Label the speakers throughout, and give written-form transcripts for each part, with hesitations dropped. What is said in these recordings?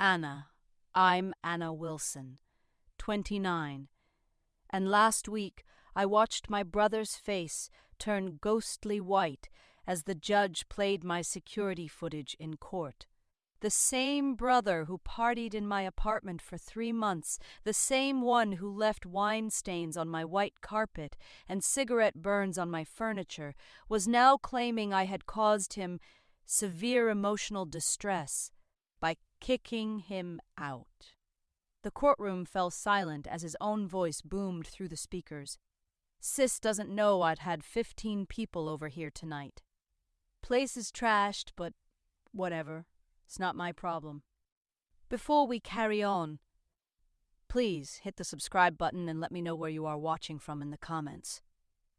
Speaker 1: Anna. I'm Anna Wilson, 29. And last week I watched my brother's face turn ghostly white as the judge played my security footage in court. The same brother who partied in my apartment for 3 months, the same one who left wine stains on my white carpet and cigarette burns on my furniture, was now claiming I had caused him severe emotional distress by kicking him out. The courtroom fell silent as his own voice boomed through the speakers. Sis doesn't know I'd had 15 people over here tonight. Place is trashed, but whatever. It's not my problem. Before we carry on, please hit the subscribe button and let me know where you are watching from in the comments.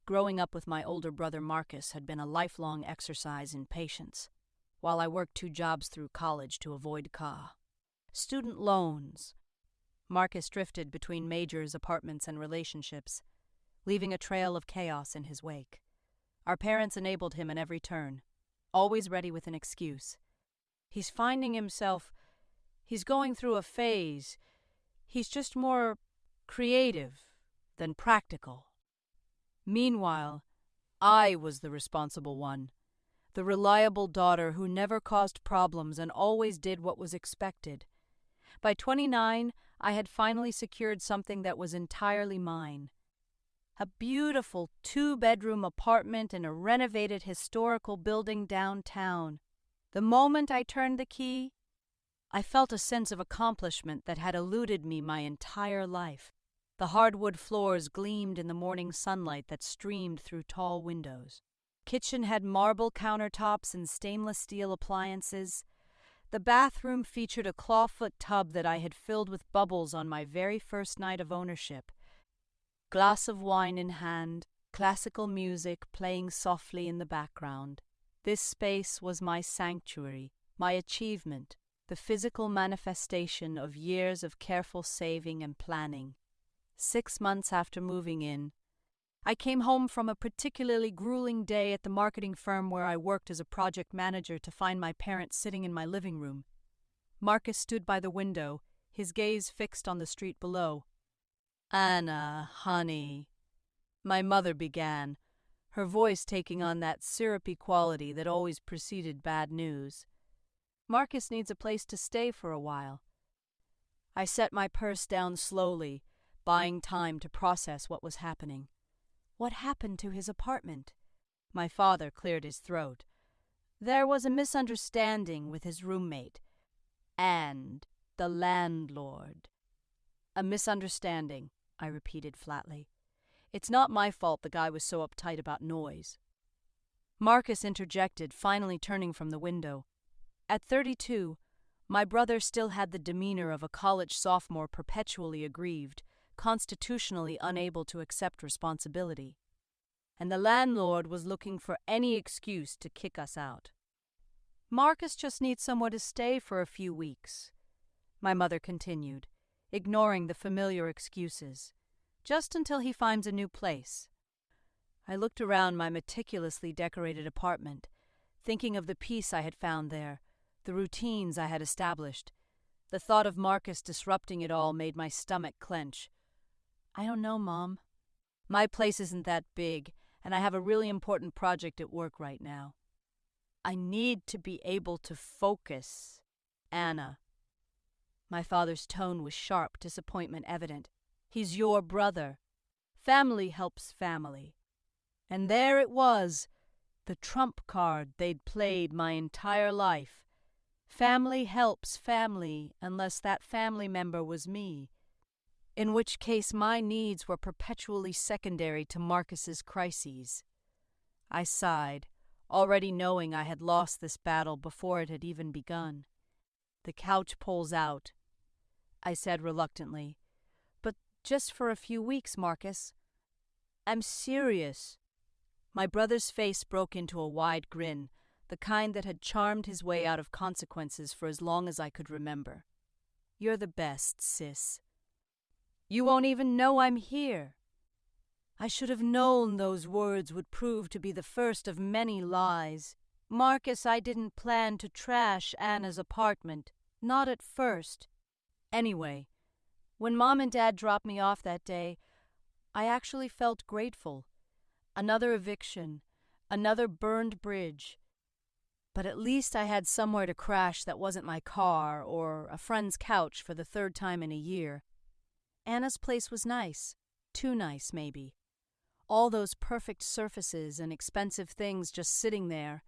Speaker 1: Growing up with my older brother Marcus had been a lifelong exercise in patience, while I worked 2 jobs through college to avoid student loans. Marcus drifted between majors, apartments, and relationships, leaving a trail of chaos in his wake. Our parents enabled him in every turn, always ready with an excuse. He's finding himself. He's going through a phase. He's just more creative than practical. Meanwhile, I was the responsible one, the reliable daughter who never caused problems and always did what was expected. By 29, I had finally secured something that was entirely mine. A beautiful 2-bedroom apartment in a renovated historical building downtown. The moment I turned the key, I felt a sense of accomplishment that had eluded me my entire life. The hardwood floors gleamed in the morning sunlight that streamed through tall windows. Kitchen had marble countertops and stainless steel appliances. The bathroom featured a clawfoot tub that I had filled with bubbles on my very first night of ownership. Glass of wine in hand, classical music playing softly in the background. This space was my sanctuary, my achievement, the physical manifestation of years of careful saving and planning. 6 months after moving in, I came home from a particularly grueling day at the marketing firm where I worked as a project manager to find my parents sitting in my living room. Marcus stood by the window, his gaze fixed on the street below. "Anna, honey," my mother began, her voice taking on that syrupy quality that always preceded bad news. "Marcus needs a place to stay for a while." I set my purse down slowly, buying time to process what was happening. What happened to his apartment? My father cleared his throat. There was a misunderstanding with his roommate and the landlord. "A misunderstanding," I repeated flatly. "It's not my fault the guy was so uptight about noise." Marcus interjected, finally turning from the window. At 32, my brother still had the demeanor of a college sophomore perpetually aggrieved, constitutionally unable to accept responsibility. And the landlord was looking for any excuse to kick us out. "Marcus just needs somewhere to stay for a few weeks," my mother continued, ignoring the familiar excuses. "Just until he finds a new place." I looked around my meticulously decorated apartment, thinking of the peace I had found there, the routines I had established. The thought of Marcus disrupting it all made my stomach clench. "I don't know, Mom. My place isn't that big, and I have a really important project at work right now. I need to be able to focus, Anna." My father's tone was sharp, disappointment evident. "He's your brother. Family helps family." And there it was, the trump card they'd played my entire life. Family helps family unless that family member was me, in which case my needs were perpetually secondary to Marcus's crises. I sighed, already knowing I had lost this battle before it had even begun. "The couch pulls out," I said reluctantly. "But just for a few weeks, Marcus." "I'm serious." My brother's face broke into a wide grin, the kind that had charmed his way out of consequences for as long as I could remember. "You're the best, sis. You won't even know I'm here." I should have known those words would prove to be the first of many lies. "Marcus, I didn't plan to trash Anna's apartment." Not at first. Anyway, when Mom and Dad dropped me off that day, I actually felt grateful. Another eviction, another burned bridge. But at least I had somewhere to crash that wasn't my car or a friend's couch for the third time in a year. Anna's place was nice. Too nice, maybe. All those perfect surfaces and expensive things just sitting there.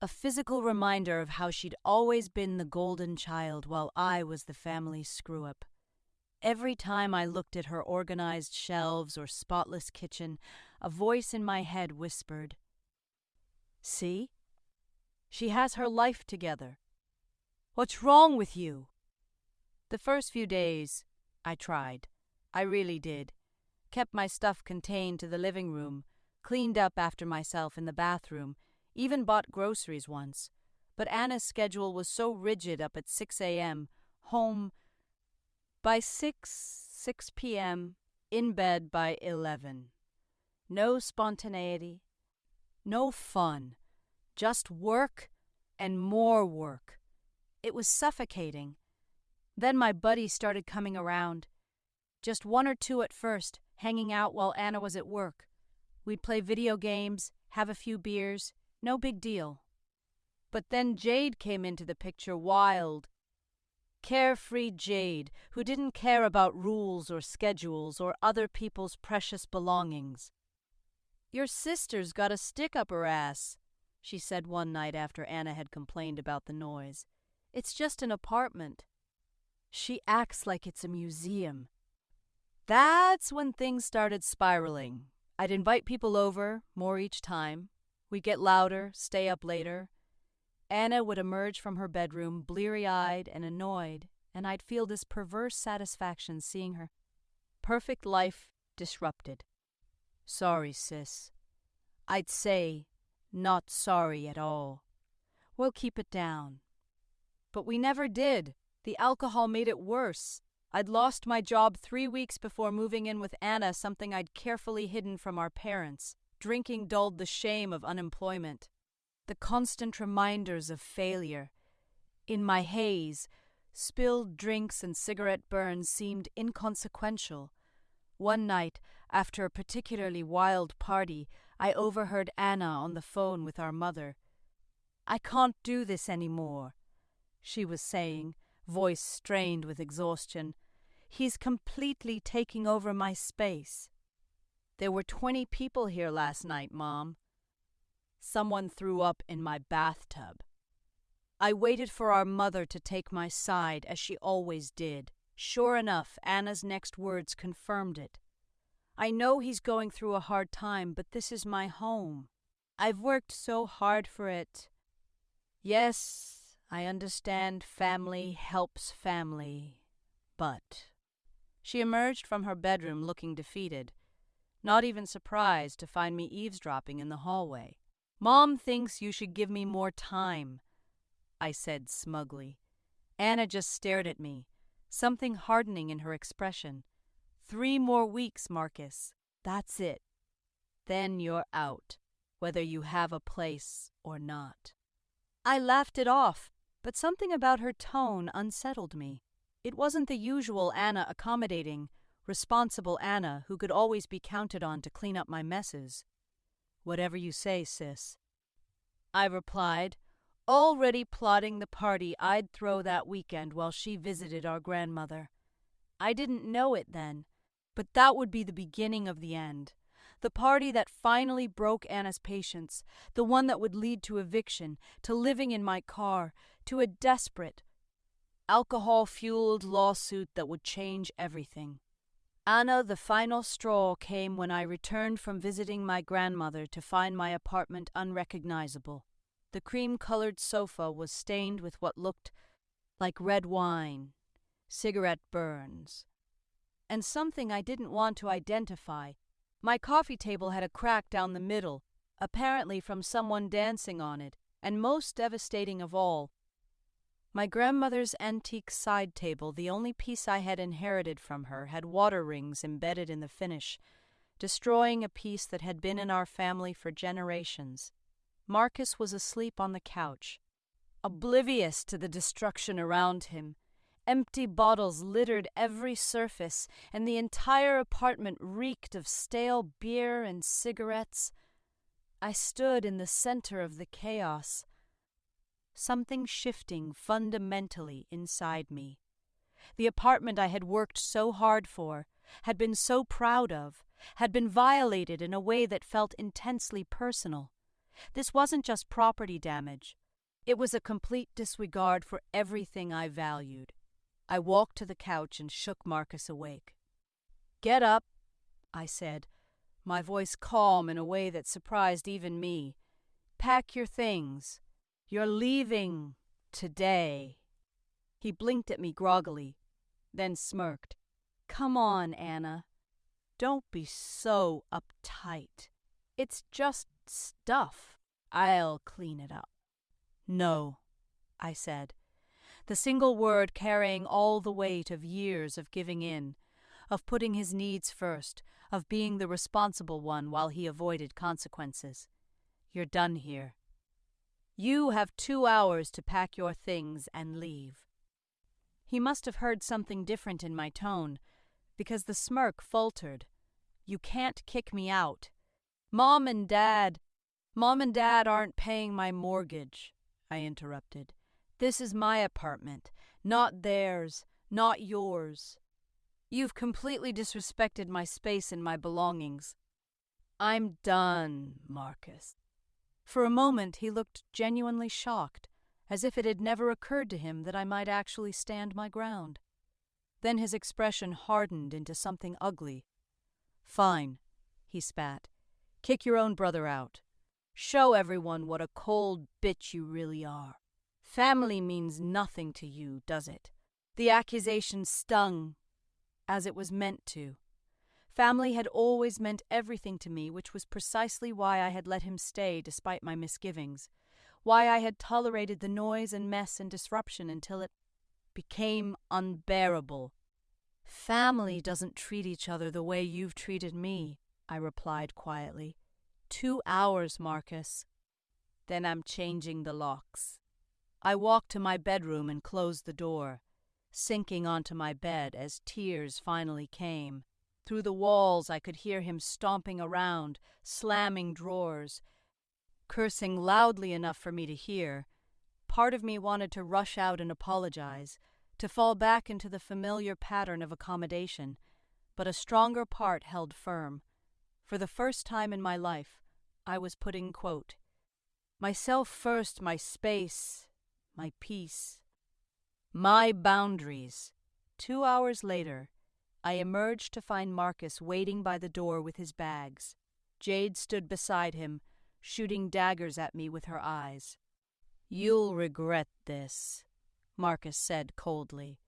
Speaker 1: A physical reminder of how she'd always been the golden child while I was the family's screw-up. Every time I looked at her organized shelves or spotless kitchen, a voice in my head whispered, "See? She has her life together. What's wrong with you?" The first few days, I tried. I really did. Kept my stuff contained to the living room, cleaned up after myself in the bathroom, even bought groceries once. But Anna's schedule was so rigid up at 6 a.m., home by 6 p.m., in bed by 11. No spontaneity, no fun, just work and more work. It was suffocating. Then my buddies started coming around. Just one or two at first, hanging out while Anna was at work. We'd play video games, have a few beers, no big deal. But then Jade came into the picture, wild, carefree Jade, who didn't care about rules or schedules or other people's precious belongings. "Your sister's got a stick up her ass," she said one night after Anna had complained about the noise. "It's just an apartment. She acts like it's a museum." That's when things started spiraling. I'd invite people over, more each time. We'd get louder, stay up later. Anna would emerge from her bedroom, bleary-eyed and annoyed, and I'd feel this perverse satisfaction seeing her perfect life disrupted. "Sorry, sis." I'd say, "Not sorry at all. We'll keep it down." But we never did. The alcohol made it worse. I'd lost my job 3 weeks before moving in with Anna, something I'd carefully hidden from our parents. Drinking dulled the shame of unemployment. The constant reminders of failure. In my haze, spilled drinks and cigarette burns seemed inconsequential. One night, after a particularly wild party, I overheard Anna on the phone with our mother. "I can't do this anymore," she was saying, voice strained with exhaustion. "He's completely taking over my space." "There were 20 people here last night, Mom." "Someone threw up in my bathtub." I waited for our mother to take my side, as she always did. Sure enough, Anna's next words confirmed it. "I know he's going through a hard time, but this is my home. I've worked so hard for it." "Yes, I understand family helps family, but—" She emerged from her bedroom looking defeated, not even surprised to find me eavesdropping in the hallway. "Mom thinks you should give me more time," I said smugly. Anna just stared at me, something hardening in her expression. "3 more weeks, Marcus. That's it. Then you're out, whether you have a place or not." I laughed it off, but something about her tone unsettled me. It wasn't the usual Anna accommodating, responsible Anna who could always be counted on to clean up my messes. "Whatever you say, sis," I replied, already plotting the party I'd throw that weekend while she visited our grandmother. I didn't know it then, but that would be the beginning of the end. The party that finally broke Anna's patience, the one that would lead to eviction, to living in my car, to a desperate, alcohol-fueled lawsuit that would change everything. Anna, the final straw came when I returned from visiting my grandmother to find my apartment unrecognizable. The cream-colored sofa was stained with what looked like red wine, cigarette burns, and something I didn't want to identify. My coffee table had a crack down the middle, apparently from someone dancing on it, and most devastating of all, my grandmother's antique side table, the only piece I had inherited from her, had water rings embedded in the finish, destroying a piece that had been in our family for generations. Marcus was asleep on the couch. oblivious to the destruction around him. Empty bottles littered every surface, and the entire apartment reeked of stale beer and cigarettes. I stood in the center of the chaos, something shifting fundamentally inside me. The apartment I had worked so hard for, had been so proud of, had been violated in a way that felt intensely personal. This wasn't just property damage. It was a complete disregard for everything I valued. I walked to the couch and shook Marcus awake. "Get up," I said, my voice calm in a way that surprised even me. "Pack your things. You're leaving today." He blinked at me groggily, then smirked. "Come on, Anna. Don't be so uptight. It's just stuff. I'll clean it up." "No," I said, the single word carrying all the weight of years of giving in, of putting his needs first, of being the responsible one while he avoided consequences. "You're done here. You have 2 hours to pack your things and leave." He must have heard something different in my tone, because the smirk faltered. "You can't kick me out. Mom and Dad aren't paying my mortgage," I interrupted. "This is my apartment, not theirs, not yours. You've completely disrespected my space and my belongings." "I'm done, Marcus." For a moment he looked genuinely shocked, as if it had never occurred to him that I might actually stand my ground. Then his expression hardened into something ugly. "Fine," he spat. "Kick your own brother out. Show everyone what a cold bitch you really are. Family means nothing to you, does it?" The accusation stung, as it was meant to. Family had always meant everything to me, which was precisely why I had let him stay despite my misgivings, why I had tolerated the noise and mess and disruption until it became unbearable. "Family doesn't treat each other the way you've treated me," I replied quietly. 2 hours, Marcus. Then I'm changing the locks." I walked to my bedroom and closed the door, sinking onto my bed as tears finally came. Through the walls I could hear him stomping around, slamming drawers, cursing loudly enough for me to hear. Part of me wanted to rush out and apologize, to fall back into the familiar pattern of accommodation, but a stronger part held firm. For the first time in my life, I was putting, quote, myself first, my space, my peace, my boundaries. 2 hours later, I emerged to find Marcus waiting by the door with his bags. Jade stood beside him, shooting daggers at me with her eyes. "You'll regret this," Marcus said coldly.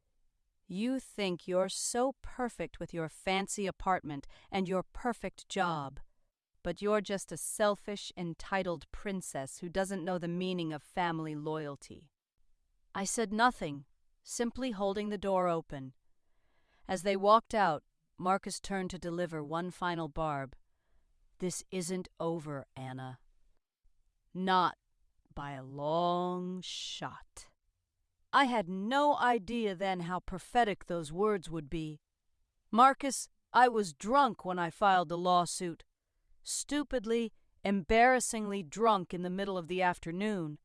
Speaker 1: "You think you're so perfect with your fancy apartment and your perfect job, but you're just a selfish, entitled princess who doesn't know the meaning of family loyalty." I said nothing, simply holding the door open. As they walked out, Marcus turned to deliver one final barb. "This isn't over, Anna. Not by a long shot." I had no idea then how prophetic those words would be. "Marcus, I was drunk when I filed the lawsuit. Stupidly, embarrassingly drunk in the middle of the afternoon.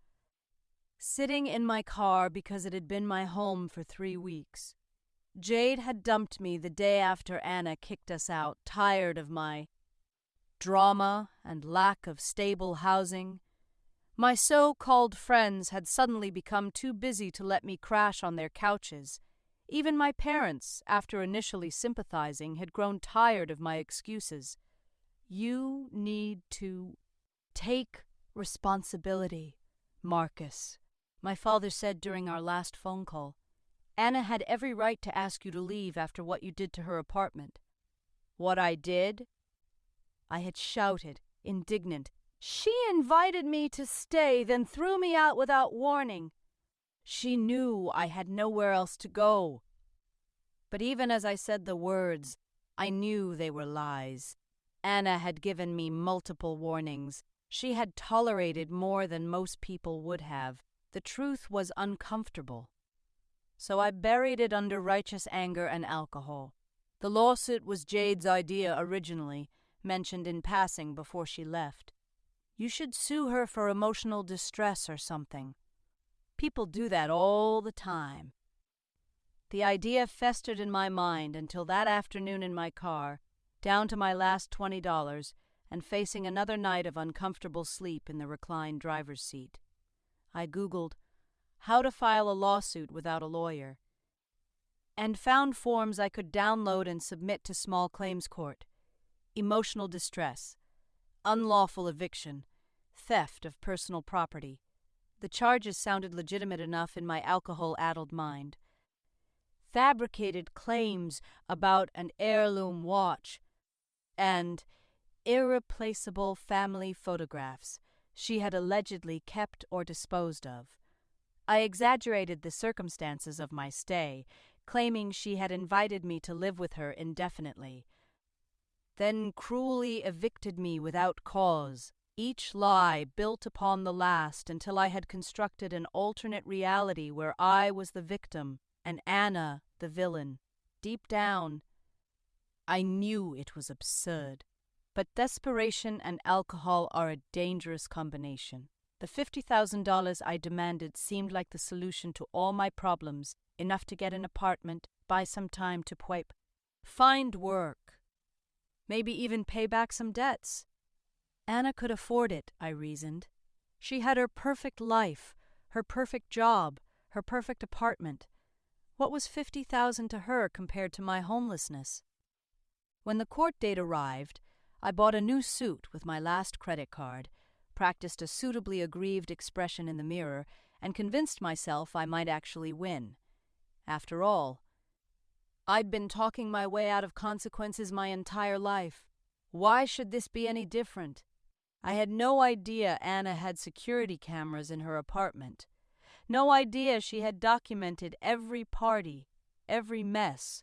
Speaker 1: Sitting in my car because it had been my home for 3 weeks. Jade had dumped me the day after Anna kicked us out, tired of my drama and lack of stable housing. My so-called friends had suddenly become too busy to let me crash on their couches. Even my parents, after initially sympathizing, had grown tired of my excuses. You need to take responsibility, Marcus, my father said during our last phone call. Anna had every right to ask you to leave after what you did to her apartment. What I did? I had shouted, indignant. She invited me to stay, then threw me out without warning. She knew I had nowhere else to go. But even as I said the words, I knew they were lies. Anna had given me multiple warnings. She had tolerated more than most people would have. The truth was uncomfortable, so I buried it under righteous anger and alcohol. The lawsuit was Jade's idea originally, mentioned in passing before she left. You should sue her for emotional distress or something. People do that all the time. The idea festered in my mind until that afternoon in my car, down to my last $20, and facing another night of uncomfortable sleep in the reclined driver's seat. I Googled how to file a lawsuit without a lawyer and found forms I could download and submit to small claims court. Emotional distress, unlawful eviction, theft of personal property. The charges sounded legitimate enough in my alcohol-addled mind. Fabricated claims about an heirloom watch and irreplaceable family photographs she had allegedly kept or disposed of. I exaggerated the circumstances of my stay, claiming she had invited me to live with her indefinitely, then cruelly evicted me without cause, each lie built upon the last until I had constructed an alternate reality where I was the victim and Anna the villain. Deep down, I knew it was absurd. But desperation and alcohol are a dangerous combination. The $50,000 I demanded seemed like the solution to all my problems, enough to get an apartment, buy some time to find work, maybe even pay back some debts. Anna could afford it, I reasoned. She had her perfect life, her perfect job, her perfect apartment. What was $50,000 to her compared to my homelessness? When the court date arrived, I bought a new suit with my last credit card, practiced a suitably aggrieved expression in the mirror, and convinced myself I might actually win. After all, I'd been talking my way out of consequences my entire life. Why should this be any different? I had no idea Anna had security cameras in her apartment. No idea she had documented every party, every mess,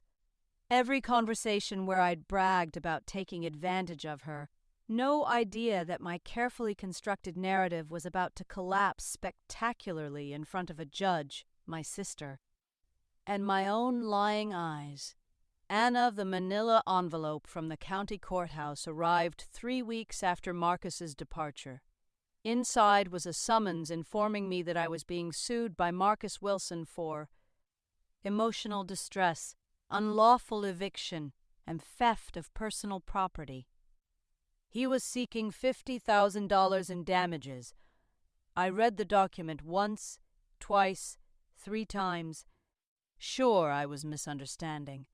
Speaker 1: every conversation where I'd bragged about taking advantage of her. No idea that my carefully constructed narrative was about to collapse spectacularly in front of a judge, my sister, and my own lying eyes. Anna, the manila envelope from the county courthouse, arrived 3 weeks after Marcus's departure. Inside was a summons informing me that I was being sued by Marcus Wilson for emotional distress, unlawful eviction, and theft of personal property. He was seeking $50,000 in damages. I read the document once, twice, 3 times. Sure, I was misunderstanding,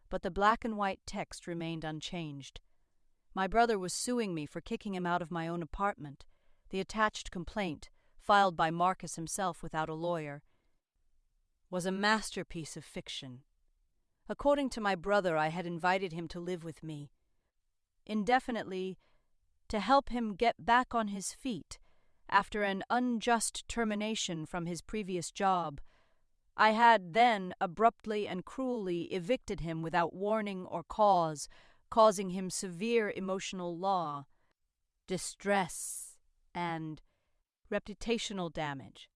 Speaker 1: but the black and white text remained unchanged. My brother was suing me for kicking him out of my own apartment. The attached complaint, filed by Marcus himself without a lawyer, was a masterpiece of fiction. According to my brother, I had invited him to live with me, indefinitely, to help him get back on his feet after an unjust termination from his previous job. I had then abruptly and cruelly evicted him without warning or cause, causing him severe emotional loss, distress, and reputational damage.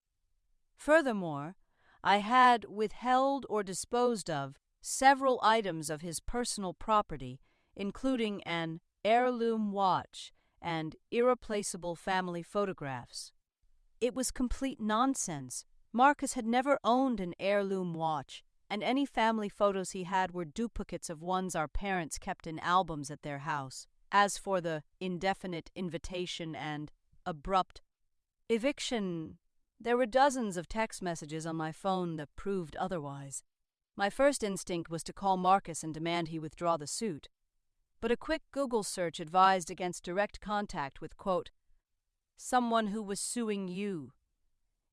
Speaker 1: Furthermore, I had withheld or disposed of several items of his personal property, including an heirloom watch and irreplaceable family photographs. It was complete nonsense. Marcus had never owned an heirloom watch, and any family photos he had were duplicates of ones our parents kept in albums at their house. As for the indefinite invitation and abrupt eviction, there were dozens of text messages on my phone that proved otherwise. My first instinct was to call Marcus and demand he withdraw the suit, but a quick Google search advised against direct contact with, quote, someone who was suing you.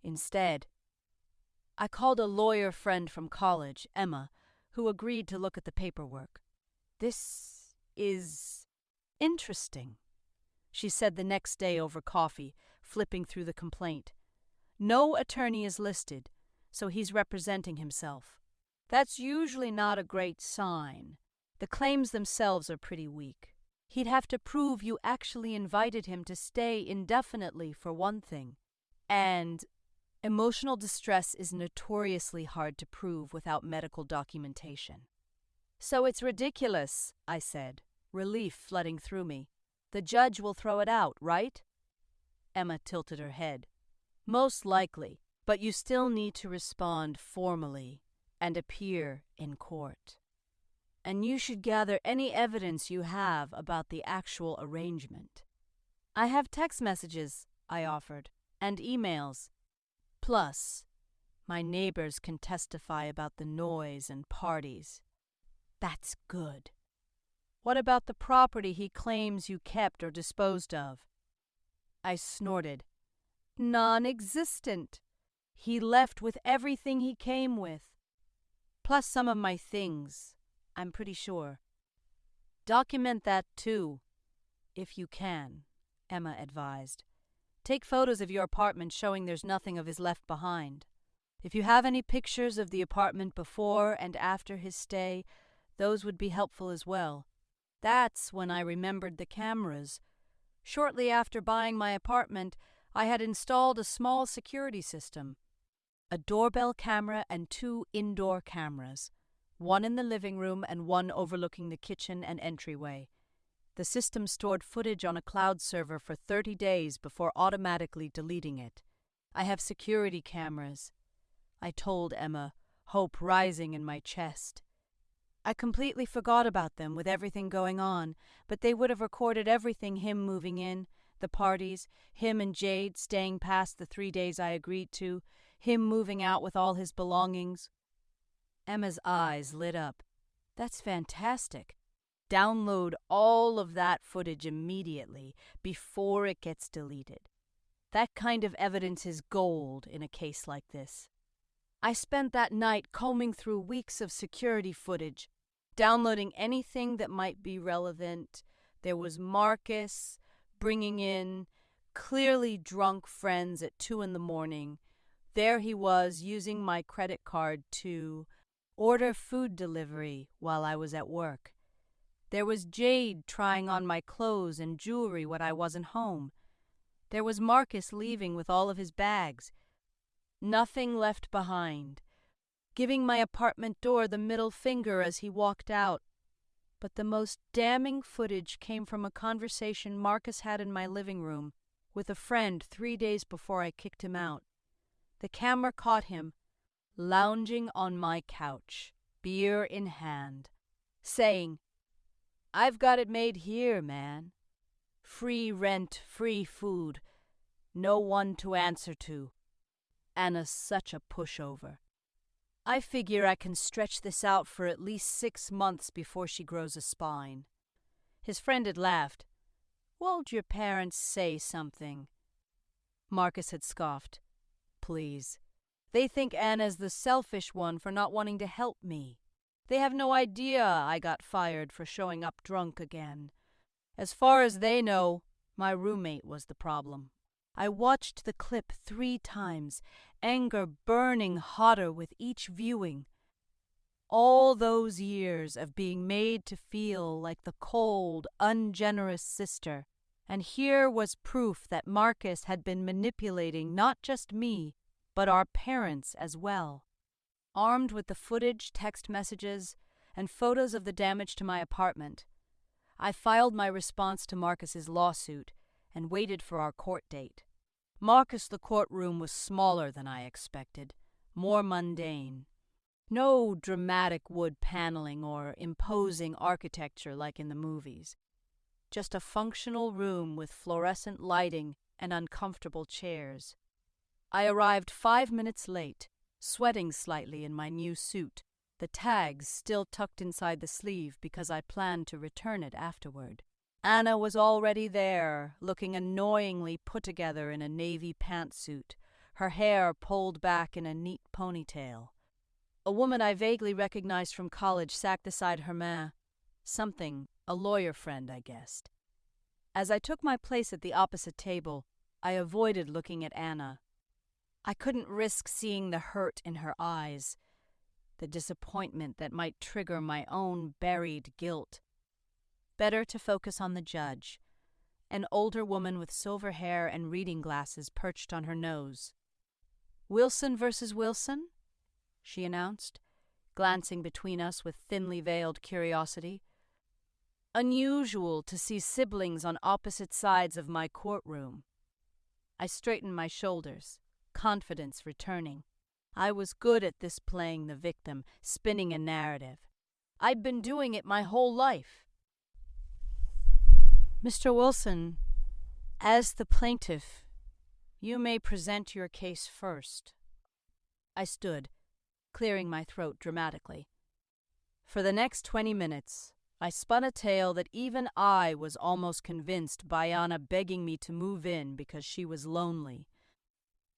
Speaker 1: Instead, I called a lawyer friend from college, Emma, who agreed to look at the paperwork. This is interesting, she said the next day over coffee, flipping through the complaint. No attorney is listed, so he's representing himself. That's usually not a great sign. The claims themselves are pretty weak. He'd have to prove you actually invited him to stay indefinitely, for one thing, and Emotional distress is notoriously hard to prove without medical documentation. So it's ridiculous, I said, relief flooding through me. The judge will throw it out, right? Emma tilted her head. Most likely, but you still need to respond formally and appear in court. And you should gather any evidence you have about the actual arrangement. I have text messages, I offered, and emails. Plus, my neighbors can testify about the noise and parties. That's good. What about the property he claims you kept or disposed of? I snorted. Non-existent. He left with everything he came with. Plus some of my things, I'm pretty sure. Document that too, if you can, Emma advised. Take photos of your apartment showing there's nothing of his left behind. If you have any pictures of the apartment before and after his stay, those would be helpful as well. That's when I remembered the cameras. Shortly after buying my apartment, I had installed a small security system. A doorbell camera and 2 indoor cameras, one in the living room and one overlooking the kitchen and entryway. The system stored footage on a cloud server for 30 days before automatically deleting it. I have security cameras, I told Emma, hope rising in my chest. I completely forgot about them with everything going on, but they would have recorded everything: him moving in, the parties, him and Jade staying past the 3 days I agreed to, him moving out with all his belongings. Emma's eyes lit up. That's fantastic. Download all of that footage immediately, before it gets deleted. That kind of evidence is gold in a case like this. I spent that night combing through weeks of security footage, downloading anything that might be relevant. There was Marcus bringing in clearly drunk friends at 2 a.m. There he was using my credit card to order food delivery while I was at work. There was Jade trying on my clothes and jewelry when I wasn't home. There was Marcus leaving with all of his bags. Nothing left behind, giving my apartment door the middle finger as he walked out. But the most damning footage came from a conversation Marcus had in my living room with a friend 3 days before I kicked him out. The camera caught him, lounging on my couch, beer in hand, saying, "I've got it made here, man. Free rent, free food, no one to answer to. Anna's such a pushover. I figure I can stretch this out for at least 6 months before she grows a spine." His friend had laughed. "Won't your parents say something?" Marcus had scoffed. "Please. They think Anna's the selfish one for not wanting to help me. They have no idea I got fired for showing up drunk again. As far as they know, my roommate was the problem." I watched the clip 3 times, anger burning hotter with each viewing. All those years of being made to feel like the cold, ungenerous sister, and here was proof that Marcus had been manipulating not just me, but our parents as well. Armed with the footage, text messages, and photos of the damage to my apartment, I filed my response to Marcus's lawsuit and waited for our court date. The courtroom was smaller than I expected, more mundane. No dramatic wood paneling or imposing architecture like in the movies. Just a functional room with fluorescent lighting and uncomfortable chairs. I arrived 5 minutes late, sweating slightly in my new suit, the tags still tucked inside the sleeve because I planned to return it afterward. Anna was already there, looking annoyingly put together in a navy pantsuit, her hair pulled back in a neat ponytail. A woman I vaguely recognized from college sat beside her man. Something, a lawyer friend, I guessed. As I took my place at the opposite table, I avoided looking at Anna. I couldn't risk seeing the hurt in her eyes, the disappointment that might trigger my own buried guilt. Better to focus on the judge, an older woman with silver hair and reading glasses perched on her nose. Wilson versus Wilson, she announced, glancing between us with thinly veiled curiosity. Unusual to see siblings on opposite sides of my courtroom. I straightened my shoulders, confidence returning. I was good at this, playing the victim, spinning a narrative. I'd been doing it my whole life. Mr. Wilson, as the plaintiff, you may present your case first. I stood, clearing my throat dramatically. For the next 20 minutes, I spun a tale that even I was almost convinced by Anna begging me to move in because she was lonely.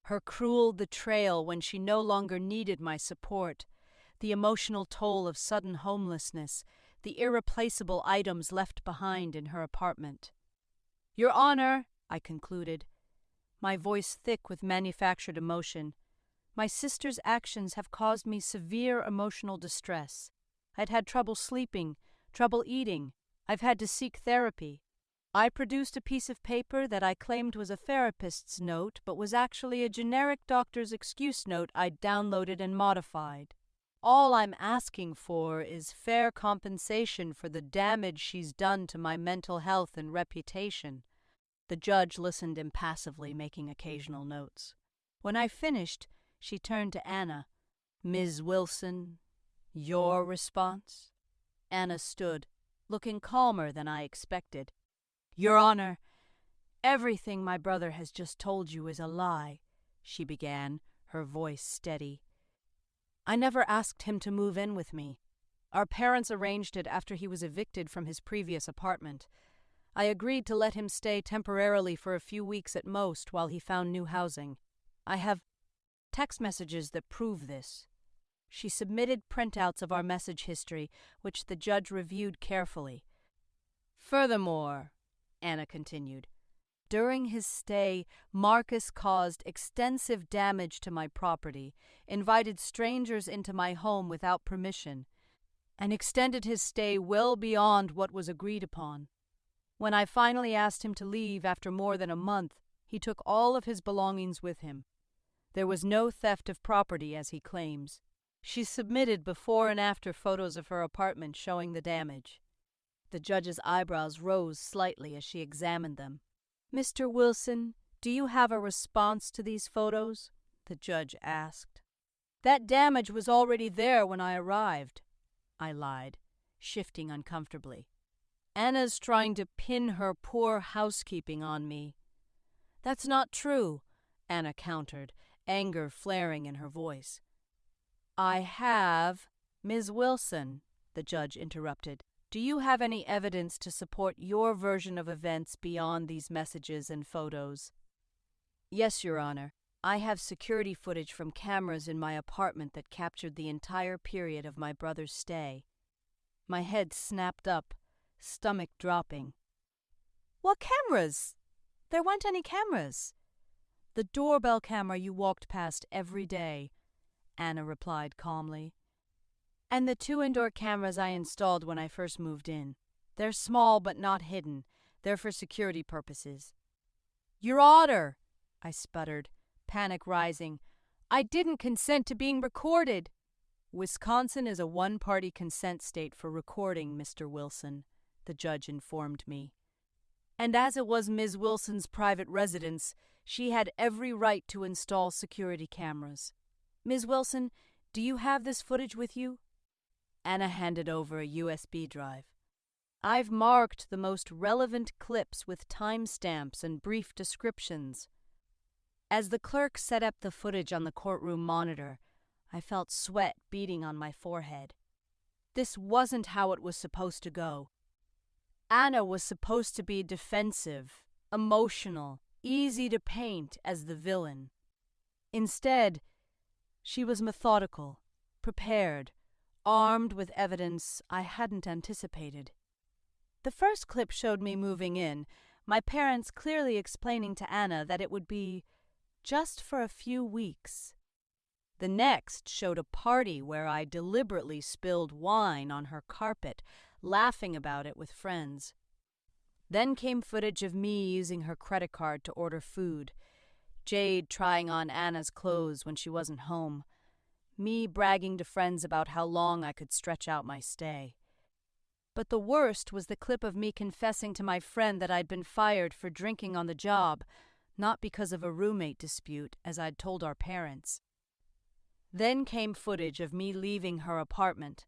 Speaker 1: Her cruel betrayal when she no longer needed my support, the emotional toll of sudden homelessness, the irreplaceable items left behind in her apartment. Your Honor, I concluded, my voice thick with manufactured emotion, my sister's actions have caused me severe emotional distress. I'd had trouble sleeping, trouble eating. I've had to seek therapy. I produced a piece of paper that I claimed was a therapist's note, but was actually a generic doctor's excuse note I'd downloaded and modified. All I'm asking for is fair compensation for the damage she's done to my mental health and reputation. The judge listened impassively, making occasional notes. When I finished, she turned to Anna. Ms. Wilson, your response? Anna stood, looking calmer than I expected. Your Honor, everything my brother has just told you is a lie, she began, her voice steady. I never asked him to move in with me. Our parents arranged it after he was evicted from his previous apartment. I agreed to let him stay temporarily for a few weeks at most while he found new housing. I have text messages that prove this. She submitted printouts of our message history, which the judge reviewed carefully. Furthermore, Anna continued, during his stay, Marcus caused extensive damage to my property, invited strangers into my home without permission, and extended his stay well beyond what was agreed upon. When I finally asked him to leave after more than a month, he took all of his belongings with him. There was no theft of property, as he claims. She submitted before and after photos of her apartment showing the damage. The judge's eyebrows rose slightly as she examined them. Mr. Wilson, do you have a response to these photos? The judge asked. That damage was already there when I arrived, I lied, shifting uncomfortably. Anna's trying to pin her poor housekeeping on me. That's not true, Anna countered, anger flaring in her voice. I have, Ms. Wilson, the judge interrupted. Do you have any evidence to support your version of events beyond these messages and photos? Yes, Your Honor. I have security footage from cameras in my apartment that captured the entire period of my brother's stay. My head snapped up, stomach dropping. What cameras? There weren't any cameras. The doorbell camera you walked past every day, Anna replied calmly. And the 2 indoor cameras I installed when I first moved in. They're small but not hidden. They're for security purposes. Your Honor, I sputtered, panic rising. I didn't consent to being recorded. Wisconsin is a one-party consent state for recording, Mr. Wilson, the judge informed me. And as it was Ms. Wilson's private residence, she had every right to install security cameras. Ms. Wilson, do you have this footage with you? Anna handed over a USB drive. I've marked the most relevant clips with timestamps and brief descriptions. As the clerk set up the footage on the courtroom monitor, I felt sweat beading on my forehead. This wasn't how it was supposed to go. Anna was supposed to be defensive, emotional, easy to paint as the villain. Instead, she was methodical, prepared, armed with evidence I hadn't anticipated. The first clip showed me moving in, my parents clearly explaining to Anna that it would be just for a few weeks. The next showed a party where I deliberately spilled wine on her carpet, laughing about it with friends. Then came footage of me using her credit card to order food, Jade trying on Anna's clothes when she wasn't home, me bragging to friends about how long I could stretch out my stay. But the worst was the clip of me confessing to my friend that I'd been fired for drinking on the job, not because of a roommate dispute, as I'd told our parents. Then came footage of me leaving her apartment,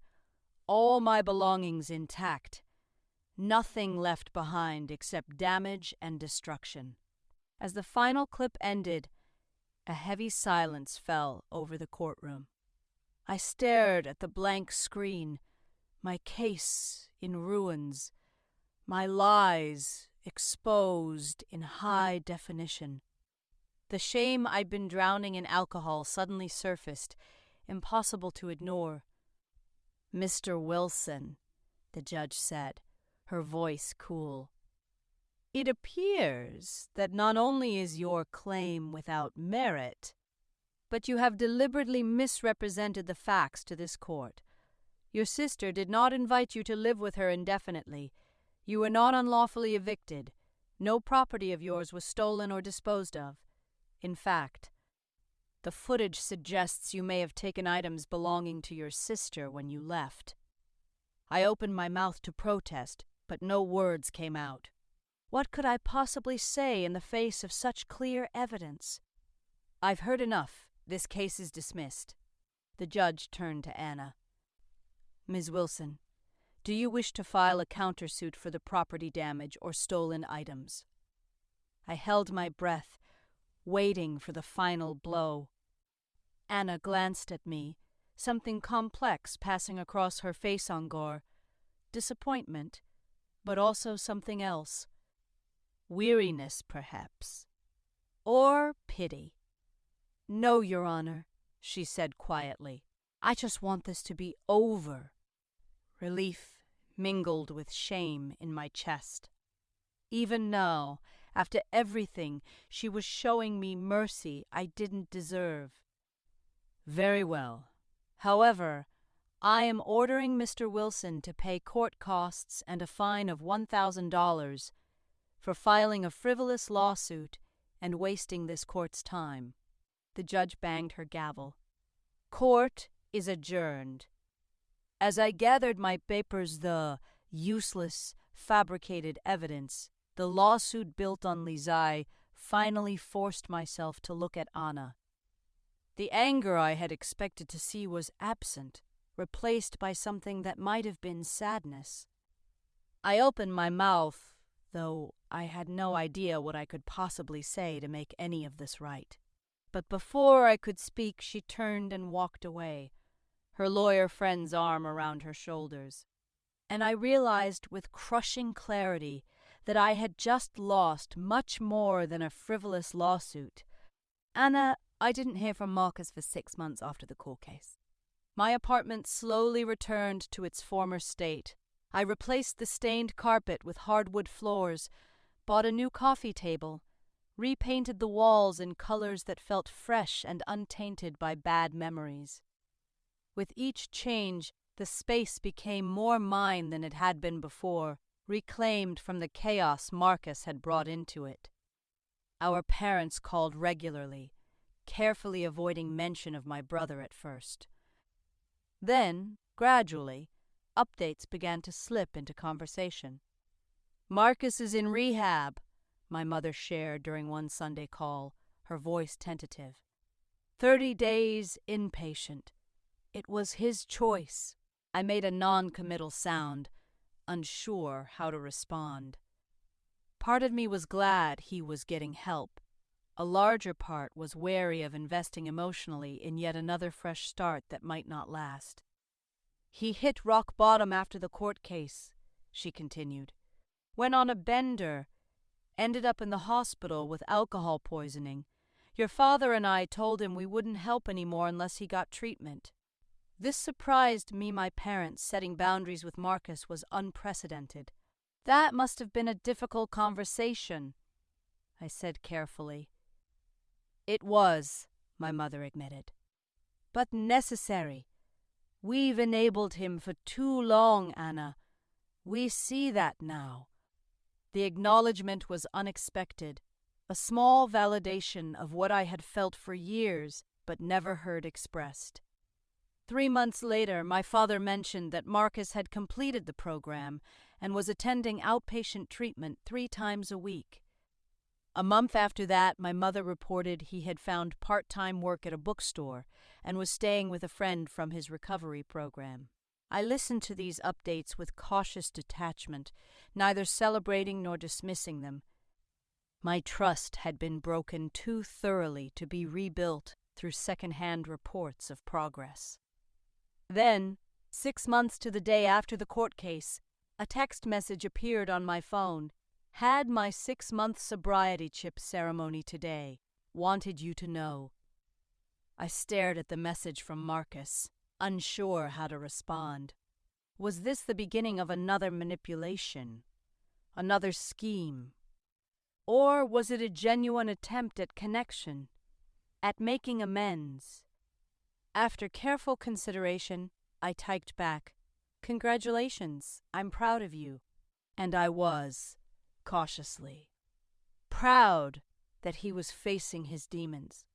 Speaker 1: all my belongings intact, nothing left behind except damage and destruction. As the final clip ended, a heavy silence fell over the courtroom. I stared at the blank screen, my case in ruins, my lies exposed in high definition. The shame I'd been drowning in alcohol suddenly surfaced, impossible to ignore. "Mr. Wilson," the judge said, her voice cool, "it appears that not only is your claim without merit, but you have deliberately misrepresented the facts to this court. Your sister did not invite you to live with her indefinitely. You were not unlawfully evicted. No property of yours was stolen or disposed of. In fact, the footage suggests you may have taken items belonging to your sister when you left." I opened my mouth to protest, but no words came out. What could I possibly say in the face of such clear evidence? "I've heard enough. This case is dismissed." The judge turned to Anna. "Ms. Wilson, do you wish to file a countersuit for the property damage or stolen items?" I held my breath, waiting for the final blow. Anna glanced at me, something complex passing across her face on Gore. Disappointment, but also something else. Weariness, perhaps. Or pity. "No, Your Honor," she said quietly. "I just want this to be over." Relief mingled with shame in my chest. Even now, after everything, she was showing me mercy I didn't deserve. "Very well. However, I am ordering Mr. Wilson to pay court costs and a fine of $1,000 for filing a frivolous lawsuit and wasting this court's time." The judge banged her gavel. "Court is adjourned." As I gathered my papers, the useless, fabricated evidence, the lawsuit built on Lizai, finally forced myself to look at Anna. The anger I had expected to see was absent, replaced by something that might have been sadness. I opened my mouth, though I had no idea what I could possibly say to make any of this right. But before I could speak, she turned and walked away, her lawyer friend's arm around her shoulders. And I realized with crushing clarity that I had just lost much more than a frivolous lawsuit. "Anna, I didn't hear from Marcus for 6 months after the court case." My apartment slowly returned to its former state. I replaced the stained carpet with hardwood floors, bought a new coffee table, repainted the walls in colors that felt fresh and untainted by bad memories. With each change, the space became more mine than it had been before, reclaimed from the chaos Marcus had brought into it. Our parents called regularly, carefully avoiding mention of my brother at first. Then, gradually, updates began to slip into conversation. "Marcus is in rehab," my mother shared during one Sunday call, her voice tentative. 30 days inpatient. It was his choice. I made a non-committal sound, unsure how to respond. Part of me was glad he was getting help. A larger part was wary of investing emotionally in yet another fresh start that might not last. "He hit rock bottom after the court case," she continued. "Went on a bender, ended up in the hospital with alcohol poisoning. Your father and I told him we wouldn't help anymore unless he got treatment." This surprised me. My parents setting boundaries with Marcus was unprecedented. "That must have been a difficult conversation," I said carefully. "It was," my mother admitted. "But necessary. We've enabled him for too long, Anna. We see that now." The acknowledgement was unexpected, a small validation of what I had felt for years but never heard expressed. 3 months later, my father mentioned that Marcus had completed the program and was attending outpatient treatment 3 times a week. A month after that, my mother reported he had found part-time work at a bookstore and was staying with a friend from his recovery program. I listened to these updates with cautious detachment, neither celebrating nor dismissing them. My trust had been broken too thoroughly to be rebuilt through second-hand reports of progress. Then, 6 months to the day after the court case, a text message appeared on my phone. Had my 6-month sobriety chip ceremony today. Wanted you to know. I stared at the message from Marcus, unsure how to respond. Was this the beginning of another manipulation? Another scheme? Or was it a genuine attempt at connection? At making amends? After careful consideration, I typed back, "Congratulations, I'm proud of you." And I was, cautiously. Proud that he was facing his demons.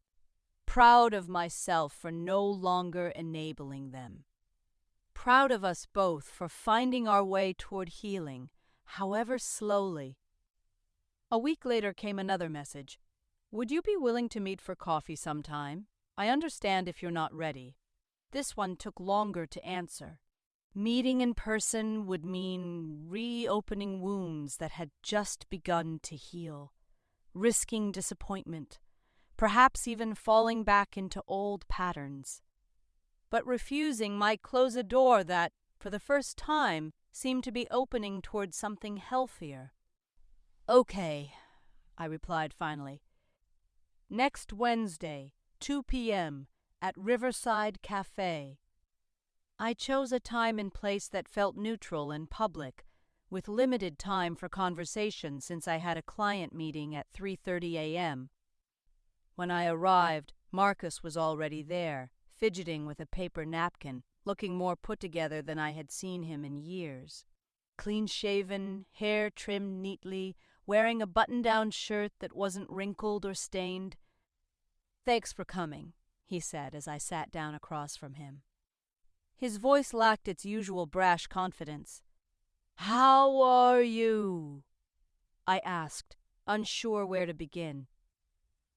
Speaker 1: Proud of myself for no longer enabling them. Proud of us both for finding our way toward healing, however slowly. A week later came another message. "Would you be willing to meet for coffee sometime? I understand if you're not ready." This one took longer to answer. Meeting in person would mean reopening wounds that had just begun to heal, risking disappointment, perhaps even falling back into old patterns. But refusing might close a door that, for the first time, seemed to be opening towards something healthier. "Okay," I replied finally. "Next Wednesday, 2 p.m., at Riverside Cafe." I chose a time and place that felt neutral and public, with limited time for conversation since I had a client meeting at 3:30 a.m. When I arrived, Marcus was already there, fidgeting with a paper napkin, looking more put together than I had seen him in years. Clean-shaven, hair trimmed neatly, wearing a button-down shirt that wasn't wrinkled or stained. "Thanks for coming," he said as I sat down across from him. His voice lacked its usual brash confidence. "How are you?" I asked, unsure where to begin.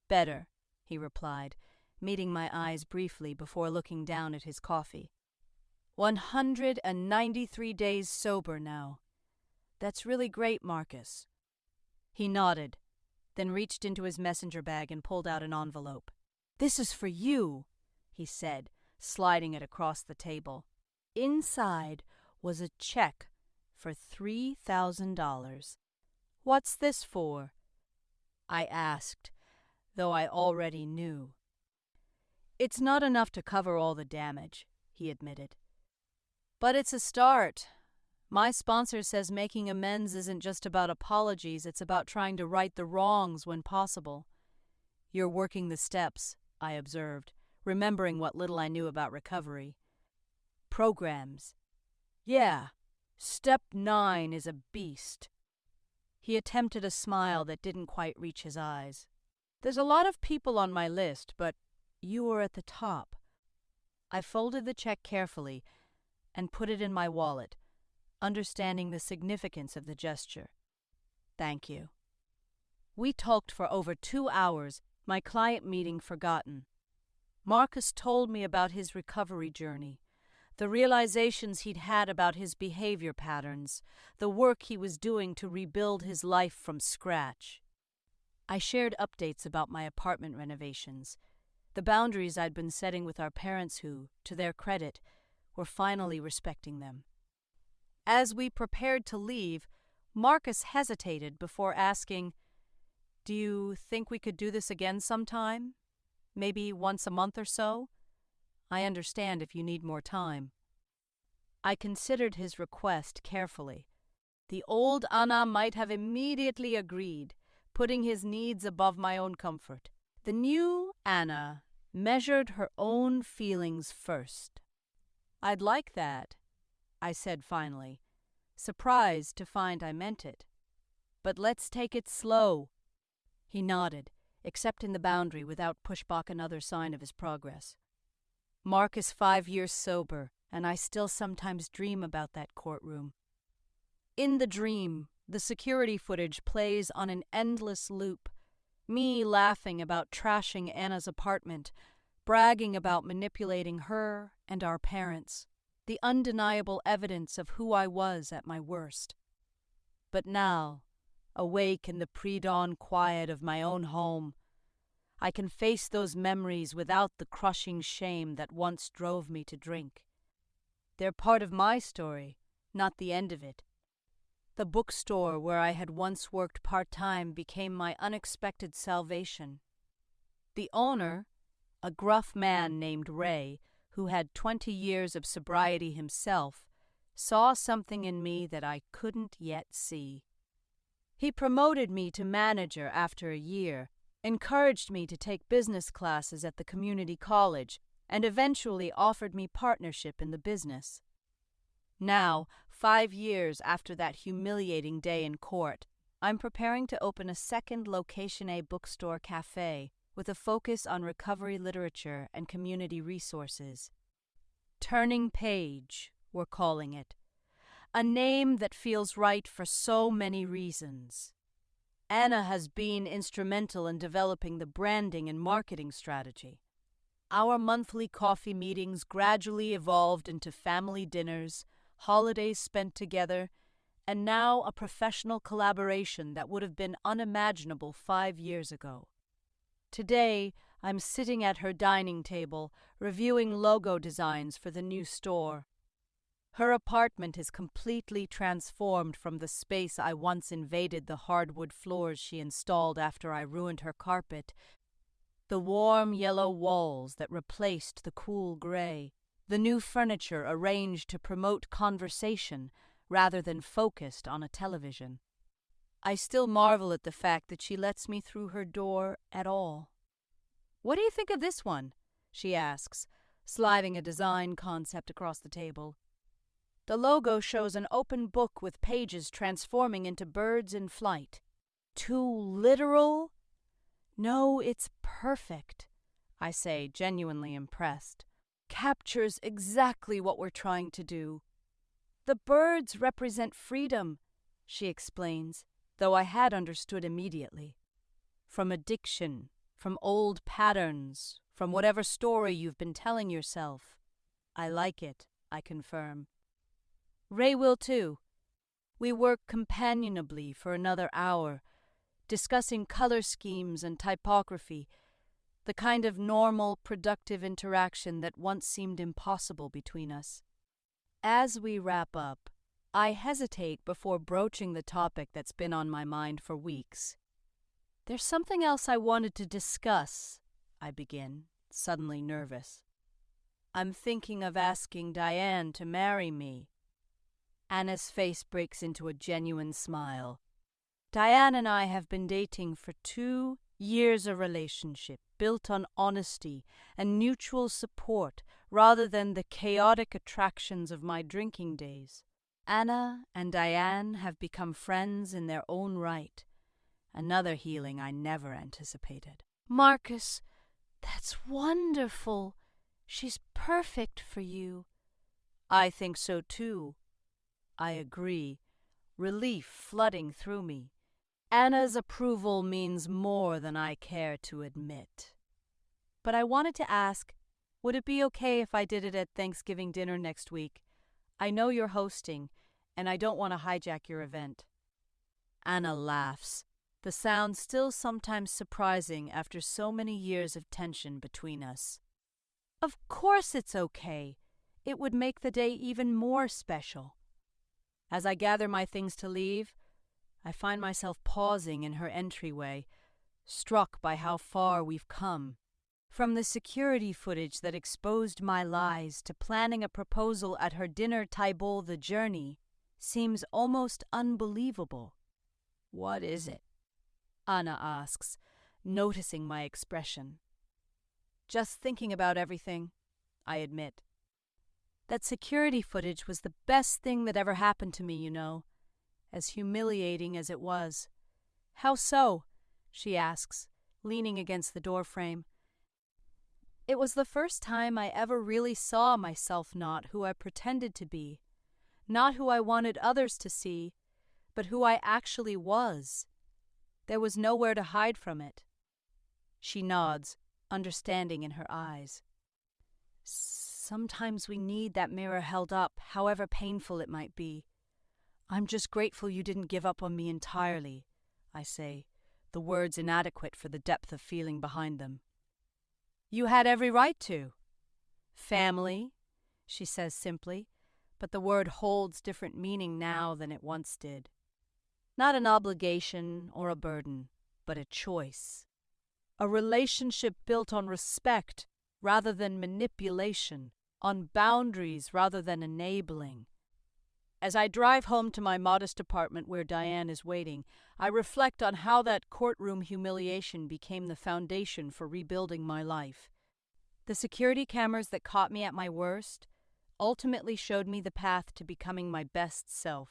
Speaker 1: "Better," he replied, meeting my eyes briefly before looking down at his coffee. 193 days sober now. That's really great, Marcus." He nodded, then reached into his messenger bag and pulled out an envelope. "This is for you," he said, sliding it across the table. Inside was a check for $3,000. "What's this for?" I asked, though I already knew. "It's not enough to cover all the damage," he admitted. "But it's a start. My sponsor says making amends isn't just about apologies, it's about trying to right the wrongs when possible." "You're working the steps," I observed, remembering what little I knew about recovery. "Programs." "Yeah, step 9 is a beast." He attempted a smile that didn't quite reach his eyes. "There's a lot of people on my list, but you were at the top." I folded the check carefully and put it in my wallet, understanding the significance of the gesture. "Thank you." We talked for over 2 hours, my client meeting forgotten. Marcus told me about his recovery journey, the realizations he'd had about his behavior patterns, the work he was doing to rebuild his life from scratch. I shared updates about my apartment renovations, the boundaries I'd been setting with our parents who, to their credit, were finally respecting them. As we prepared to leave, Marcus hesitated before asking, "Do you think we could do this again sometime? Maybe once a month or so? I understand if you need more time." I considered his request carefully. The old Anna might have immediately agreed, putting his needs above my own comfort. The new Anna measured her own feelings first. "I'd like that," I said finally, surprised to find I meant it. "But let's take it slow." He nodded, accepting the boundary without pushback another sign of his progress. Mark is 5 years sober, and I still sometimes dream about that courtroom. In the dream, the security footage plays on an endless loop. Me laughing about trashing Anna's apartment, bragging about manipulating her and our parents, the undeniable evidence of who I was at my worst. But now, awake in the pre-dawn quiet of my own home, I can face those memories without the crushing shame that once drove me to drink. They're part of my story, not the end of it. The bookstore where I had once worked part-time became my unexpected salvation. The owner, a gruff man named Ray, who had 20 years of sobriety himself, saw something in me that I couldn't yet see. He promoted me to manager after a year, encouraged me to take business classes at the community college, and eventually offered me partnership in the business. Now, 5 years after that humiliating day in court, I'm preparing to open a second Location A bookstore cafe with a focus on recovery literature and community resources. Turning Page, we're calling it. A name that feels right for so many reasons. Anna has been instrumental in developing the branding and marketing strategy. Our monthly coffee meetings gradually evolved into family dinners, holidays spent together, and now a professional collaboration that would have been unimaginable 5 years ago. Today, I'm sitting at her dining table, reviewing logo designs for the new store. Her apartment is completely transformed from the space I once invaded, the hardwood floors she installed after I ruined her carpet, the warm yellow walls that replaced the cool gray, the new furniture arranged to promote conversation rather than focused on a television. I still marvel at the fact that she lets me through her door at all. "What do you think of this one?" she asks, sliding a design concept across the table. The logo shows an open book with pages transforming into birds in flight. Too literal? No, it's perfect, I say, genuinely impressed. Captures exactly what we're trying to do. The birds represent freedom, she explains, though I had understood immediately. From addiction, from old patterns, from whatever story you've been telling yourself. I like it, I confirm. Ray will too. We work companionably for another hour, discussing color schemes and typography, the kind of normal, productive interaction that once seemed impossible between us. As we wrap up, I hesitate before broaching the topic that's been on my mind for weeks. "There's something else I wanted to discuss," I begin, suddenly nervous. "I'm thinking of asking Diane to marry me." Anna's face breaks into a genuine smile. "Diane and I have been dating for 2 years, a relationship built on honesty and mutual support rather than the chaotic attractions of my drinking days. Anna and Diane have become friends in their own right. Another healing I never anticipated." "Marcus, that's wonderful. She's perfect for you." "I think so too." I agree, relief flooding through me. Anna's approval means more than I care to admit. But I wanted to ask, would it be okay if I did it at Thanksgiving dinner next week? I know you're hosting, and I don't want to hijack your event. Anna laughs, the sound still sometimes surprising after so many years of tension between us. "Of course it's okay. It would make the day even more special." As I gather my things to leave, I find myself pausing in her entryway, struck by how far we've come. From the security footage that exposed my lies to planning a proposal at her dinner table, the journey seems almost unbelievable. "What is it?" Anna asks, noticing my expression. "Just thinking about everything," I admit. "That security footage was the best thing that ever happened to me, you know. As humiliating as it was." "How so?" she asks, leaning against the doorframe. It was the first time I ever really saw myself not who I pretended to be, not who I wanted others to see, but who I actually was. There was nowhere to hide from it. She nods, understanding in her eyes. Sometimes we need that mirror held up, however painful it might be. I'm just grateful you didn't give up on me entirely, I say, the words inadequate for the depth of feeling behind them. You had every right to. Family, she says simply, but the word holds different meaning now than it once did. Not an obligation or a burden, but a choice. A relationship built on respect rather than manipulation, on boundaries rather than enabling. As I drive home to my modest apartment where Diane is waiting, I reflect on how that courtroom humiliation became the foundation for rebuilding my life. The security cameras that caught me at my worst ultimately showed me the path to becoming my best self.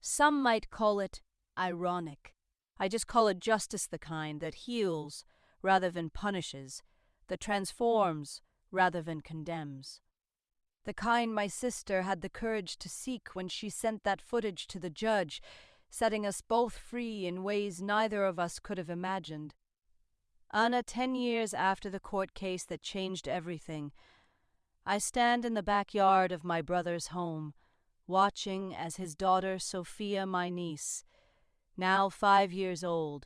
Speaker 1: Some might call it ironic. I just call it justice, the kind that heals rather than punishes, that transforms rather than condemns. The kind my sister had the courage to seek when she sent that footage to the judge, setting us both free in ways neither of us could have imagined. Anna, 10 years after the court case that changed everything, I stand in the backyard of my brother's home, watching as his daughter Sophia, my niece, now 5 years old,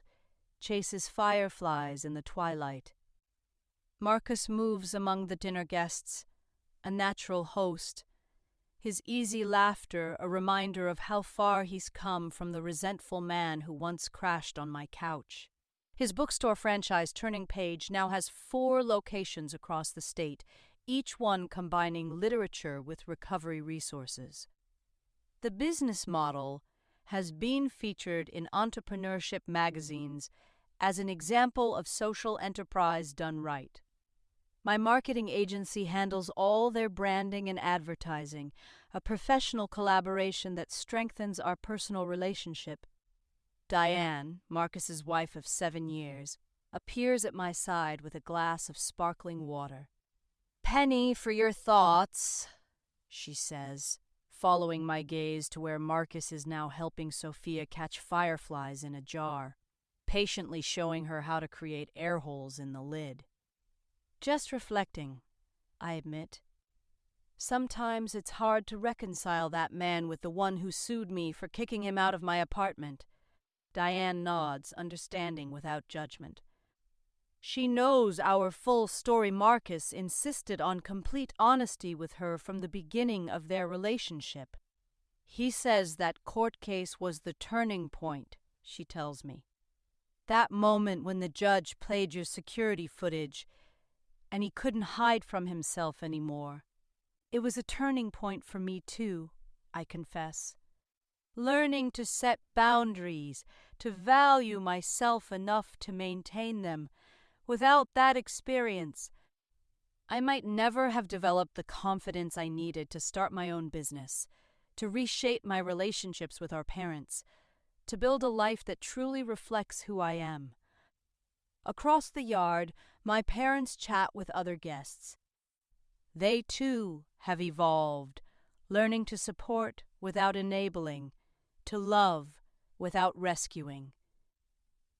Speaker 1: chases fireflies in the twilight. Marcus moves among the dinner guests, a natural host, his easy laughter a reminder of how far he's come from the resentful man who once crashed on my couch. His bookstore franchise, Turning Page, now has 4 locations across the state, each one combining literature with recovery resources. The business model has been featured in entrepreneurship magazines as an example of social enterprise done right. My marketing agency handles all their branding and advertising, a professional collaboration that strengthens our personal relationship. Diane, Marcus's wife of 7 years, appears at my side with a glass of sparkling water. "Penny for your thoughts," she says, following my gaze to where Marcus is now helping Sophia catch fireflies in a jar, patiently showing her how to create air holes in the lid. Just reflecting, I admit. Sometimes it's hard to reconcile that man with the one who sued me for kicking him out of my apartment. Diane nods, understanding without judgment. She knows our full story. Marcus insisted on complete honesty with her from the beginning of their relationship. He says that court case was the turning point, she tells me. That moment when the judge played your security footage and he couldn't hide from himself anymore. It was a turning point for me too, I confess. Learning to set boundaries, to value myself enough to maintain them. Without that experience, I might never have developed the confidence I needed to start my own business, to reshape my relationships with our parents, to build a life that truly reflects who I am. Across the yard, my parents chat with other guests. They too have evolved, learning to support without enabling, to love without rescuing.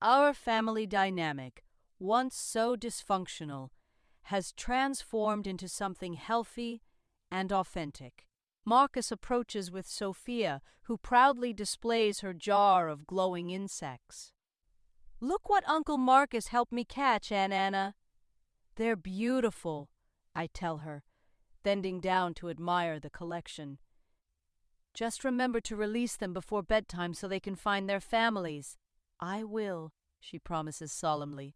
Speaker 1: Our family dynamic, once so dysfunctional, has transformed into something healthy and authentic. Marcus approaches with Sophia, who proudly displays her jar of glowing insects. "Look what Uncle Marcus helped me catch, Aunt Anna." "They're beautiful," I tell her, bending down to admire the collection. "Just remember to release them before bedtime so they can find their families." "I will," she promises solemnly.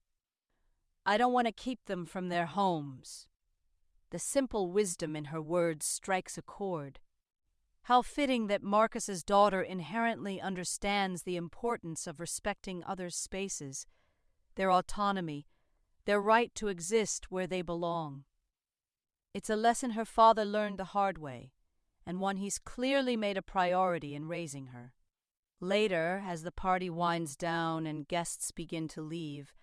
Speaker 1: "I don't want to keep them from their homes." The simple wisdom in her words strikes a chord. How fitting that Marcus's daughter inherently understands the importance of respecting others' spaces, their autonomy, their right to exist where they belong. It's a lesson her father learned the hard way, and one he's clearly made a priority in raising her. Later, as the party winds down and guests begin to leave,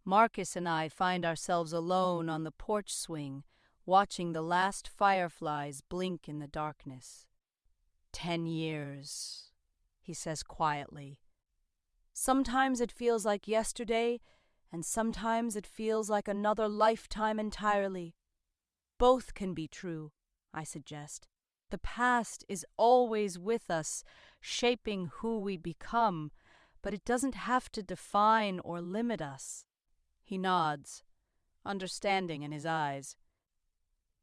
Speaker 1: Marcus and I find ourselves alone on the porch swing, watching the last fireflies blink in the darkness. 10 years, he says quietly. Sometimes it feels like yesterday, and sometimes it feels like another lifetime entirely. Both can be true, I suggest. The past is always with us, shaping who we become, but it doesn't have to define or limit us. He nods, understanding in his eyes.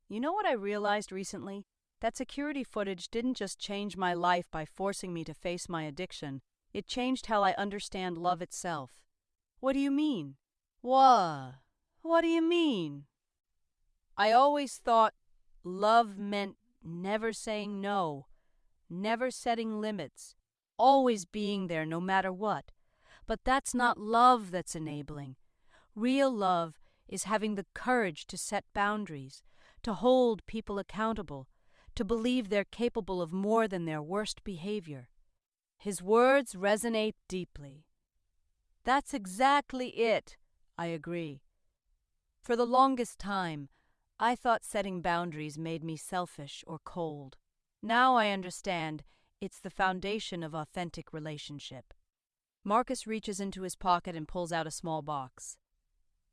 Speaker 1: You know what I realized recently? That security footage didn't just change my life by forcing me to face my addiction. It changed how I understand love itself. What do you mean? What? What do you mean? I always thought love meant never saying no, never setting limits, always being there no matter what. But that's not love that's enabling. Real love is having the courage to set boundaries, to hold people accountable, to believe they're capable of more than their worst behavior. His words resonate deeply. That's exactly it, I agree. For the longest time, I thought setting boundaries made me selfish or cold. Now I understand it's the foundation of authentic relationship. Marcus reaches into his pocket and pulls out a small box.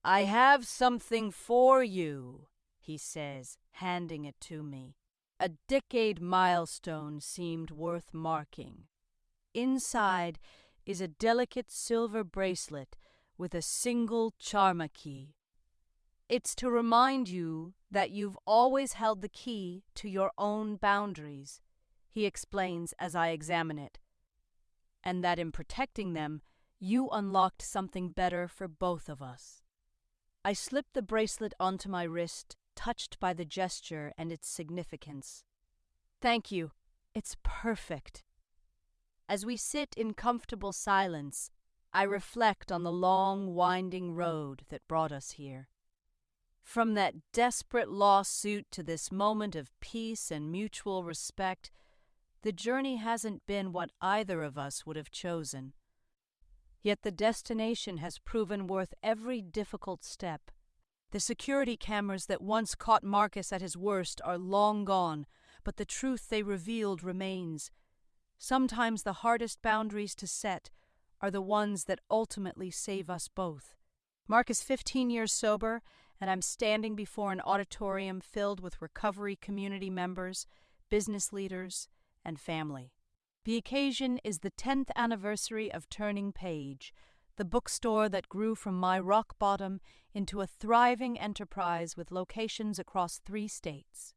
Speaker 1: I have something for you, he says, handing it to me. A decade milestone seemed worth marking. Inside is a delicate silver bracelet with a single charma key. It's to remind you that you've always held the key to your own boundaries, he explains as I examine it, and that in protecting them, you unlocked something better for both of us. I slipped the bracelet onto my wrist, touched by the gesture and its significance. Thank you. It's perfect. As we sit in comfortable silence, I reflect on the long, winding road that brought us here. From that desperate lawsuit to this moment of peace and mutual respect, the journey hasn't been what either of us would have chosen. Yet the destination has proven worth every difficult step. The security cameras that once caught Marcus at his worst are long gone, but the truth they revealed remains. Sometimes the hardest boundaries to set are the ones that ultimately save us both. Mark is 15 years sober, and I'm standing before an auditorium filled with recovery community members, business leaders, and family. The occasion is the 10th anniversary of Turning Page, the bookstore that grew from my rock bottom into a thriving enterprise with locations across 3 states.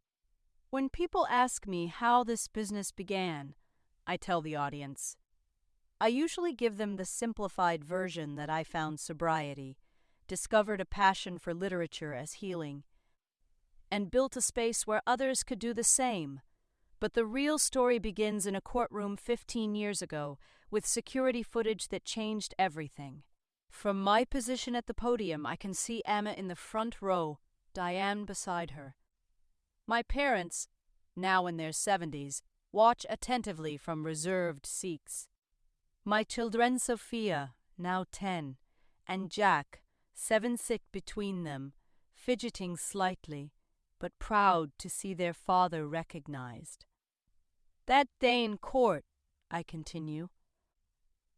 Speaker 1: When people ask me how this business began, I tell the audience. I usually give them the simplified version that I found sobriety, discovered a passion for literature as healing, and built a space where others could do the same. But the real story begins in a courtroom 15 years ago, with security footage that changed everything. From my position at the podium, I can see Emma in the front row, Diane beside her. My parents, now in their 70s, watch attentively from reserved seats. My children Sophia, now 10, and Jack, 7 sick between them, fidgeting slightly, but proud to see their father recognized. That day in court, I continue,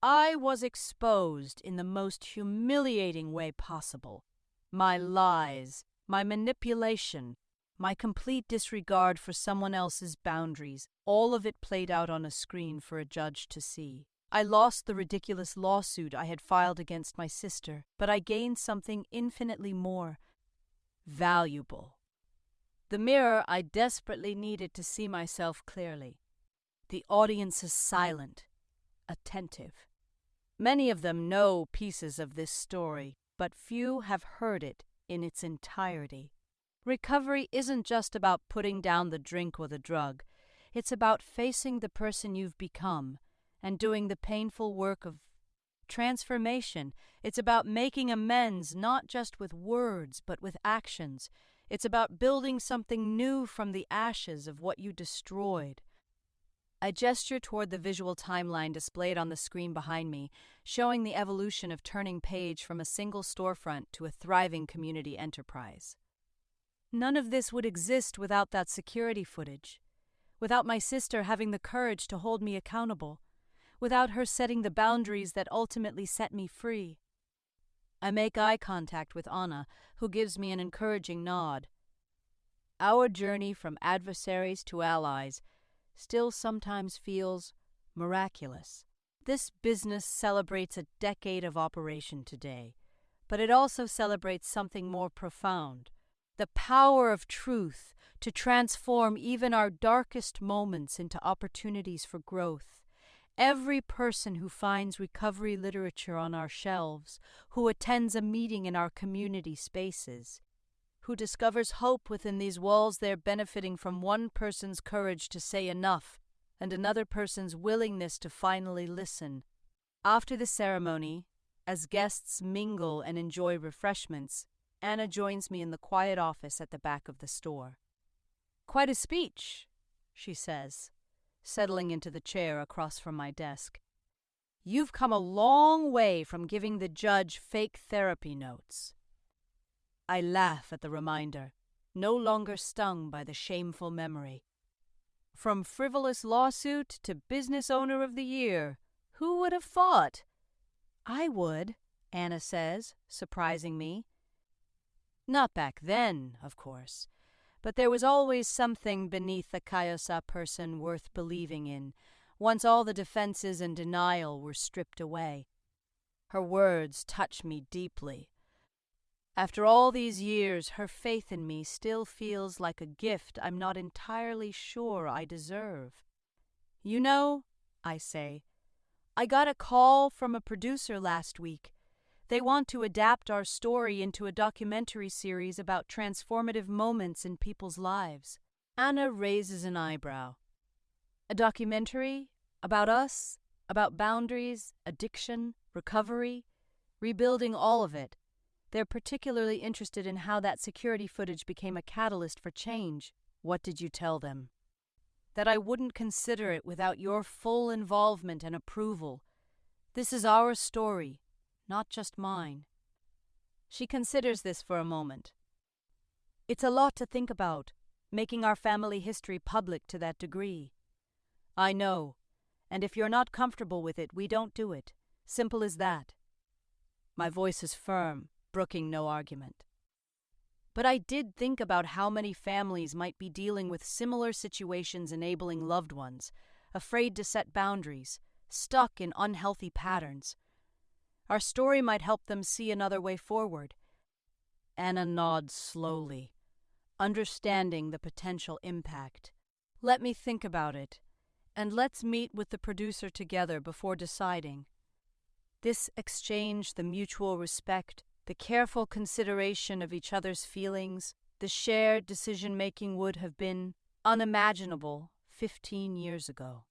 Speaker 1: I was exposed in the most humiliating way possible. My lies, my manipulation, my complete disregard for someone else's boundaries, all of it played out on a screen for a judge to see. I lost the ridiculous lawsuit I had filed against my sister, but I gained something infinitely more valuable. The mirror I desperately needed to see myself clearly. The audience is silent, attentive. Many of them know pieces of this story, but few have heard it in its entirety. Recovery isn't just about putting down the drink or the drug. It's about facing the person you've become and doing the painful work of transformation. It's about making amends not just with words but with actions. It's about building something new from the ashes of what you destroyed. I gesture toward the visual timeline displayed on the screen behind me, showing the evolution of Turning Page from a single storefront to a thriving community enterprise. None of this would exist without that security footage, without my sister having the courage to hold me accountable, without her setting the boundaries that ultimately set me free. I make eye contact with Anna, who gives me an encouraging nod. Our journey from adversaries to allies still sometimes feels miraculous. This business celebrates a decade of operation today, but it also celebrates something more profound: the power of truth to transform even our darkest moments into opportunities for growth. Every person who finds recovery literature on our shelves, who attends a meeting in our community spaces, who discovers hope within these walls, they're benefiting from one person's courage to say enough and another person's willingness to finally listen. After the ceremony, as guests mingle and enjoy refreshments, Anna joins me in the quiet office at the back of the store. "Quite a speech," she says, settling into the chair across from my desk. "You've come a long way from giving the judge fake therapy notes." I laugh at the reminder, no longer stung by the shameful memory. From frivolous lawsuit to Business Owner of the Year, who would have thought? "I would," Anna says, surprising me. Not back then, of course, but there was always something beneath the Kaiyosa person worth believing in, once all the defenses and denial were stripped away. Her words touch me deeply. After all these years, her faith in me still feels like a gift I'm not entirely sure I deserve. "You know," I say, "I got a call from a producer last week. They want to adapt our story into a documentary series about transformative moments in people's lives." Anna raises an eyebrow. "A documentary? About us? About boundaries, addiction, recovery, rebuilding, all of it?" They're particularly interested in how that security footage became a catalyst for change. "What did you tell them?" "That I wouldn't consider it without your full involvement and approval. This is our story, not just mine." She considers this for a moment. "It's a lot to think about, making our family history public to that degree." "I know, and if you're not comfortable with it, we don't do it. Simple as that." My voice is firm, brooking no argument. But I did think about how many families might be dealing with similar situations, enabling loved ones, afraid to set boundaries, stuck in unhealthy patterns. Our story might help them see another way forward. Anna nods slowly, understanding the potential impact. "Let me think about it, and let's meet with the producer together before deciding." This exchange, the mutual respect, the careful consideration of each other's feelings, the shared decision-making would have been unimaginable 15 years ago.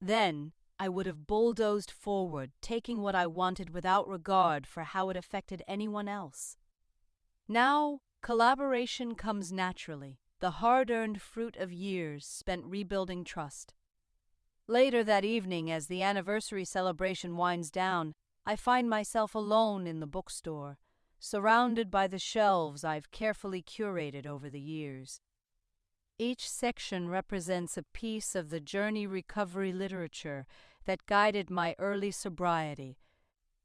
Speaker 1: Then I would have bulldozed forward, taking what I wanted without regard for how it affected anyone else. Now, collaboration comes naturally, the hard-earned fruit of years spent rebuilding trust. Later that evening, as the anniversary celebration winds down, I find myself alone in the bookstore, surrounded by the shelves I've carefully curated over the years. Each section represents a piece of the journey recovery literature that guided my early sobriety.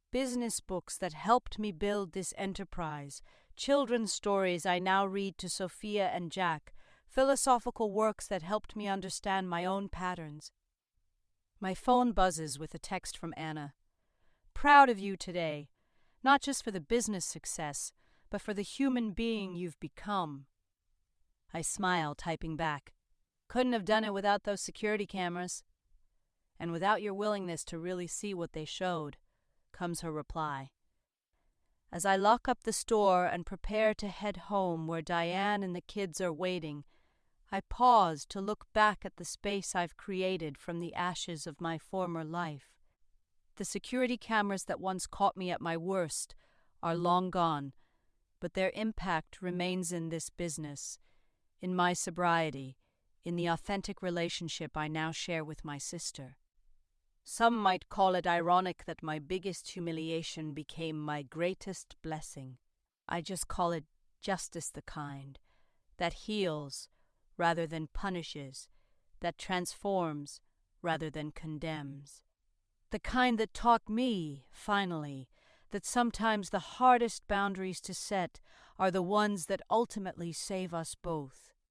Speaker 1: Business books that helped me build this enterprise, children's stories I now read to Sophia and Jack, philosophical works that helped me understand my own patterns. My phone buzzes with a text from Anna. "Proud of you today, not just for the business success, but for the human being you've become." I smile, typing back. "Couldn't have done it without those security cameras." "And without your willingness to really see what they showed," comes her reply. As I lock up the store and prepare to head home where Diane and the kids are waiting, I pause to look back at the space I've created from the ashes of my former life. The security cameras that once caught me at my worst are long gone, but their impact remains in this business, in my sobriety, in the authentic relationship I now share with my sister. Some might call it ironic that my biggest humiliation became my greatest blessing. I just call it justice the kind that heals rather than punishes, that transforms rather than condemns. The kind that taught me, finally, that sometimes the hardest boundaries to set are the ones that ultimately save us both.